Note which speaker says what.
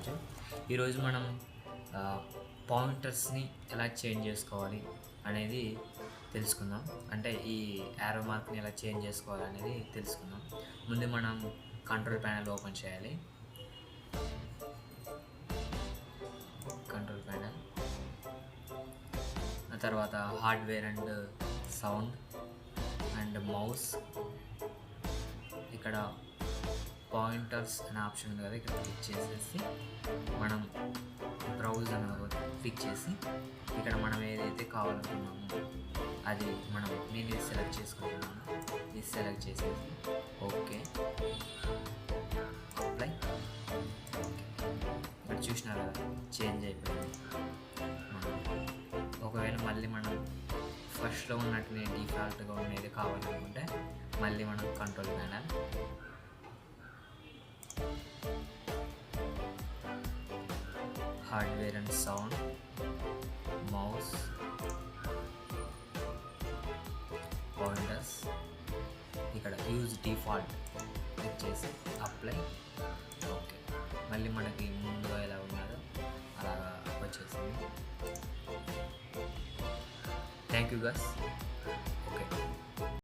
Speaker 1: రాజు. ఈరోజు మనం పాయింటర్స్ని ఎలా చేంజ్ చేసుకోవాలి అనేది తెలుసుకుందాం. అంటే ఈ యారో మార్క్ని ఎలా చేంజ్ చేసుకోవాలి అనేది తెలుసుకుందాం. ముందు మనం కంట్రోల్ ప్యానెల్ ఓపెన్ చేయాలి. కంట్రోల్ ప్యానెల్, ఆ తర్వాత hardware and sound and mouse. ఇక్కడ పాయింటర్స్ అనే ఆప్షన్ ఉంది కదా, ఇక్కడ క్లిక్ చేసేసి మనం బ్రౌజ్ అని క్లిక్ చేసి ఇక్కడ మనం ఏదైతే కావాలనుకున్నామో అది నేను ఇది సెలెక్ట్ చేసుకుంటున్నాను. ఇది సెలెక్ట్ చేసేసి ఓకే, అప్లై. ఇక్కడ చూసినారు కదా, చేంజ్ అయిపోయింది. ఒకవేళ మళ్ళీ మనం ఫస్ట్లో ఉన్నట్టునే డిఫాల్ట్గా ఉండేది కావాలనుకుంటే మళ్ళీ మనం control panel, hardware and sound, mouse, pointers, ఇక్కడ యూజ్ డిఫాల్ట్ క్లిక్ చేసి అప్లై. ఓకే, మళ్ళీ మనకి ముందుగా ఎలా ఉన్నదో అలాగా వచ్చేసింది. Thank you guys. ఓకే.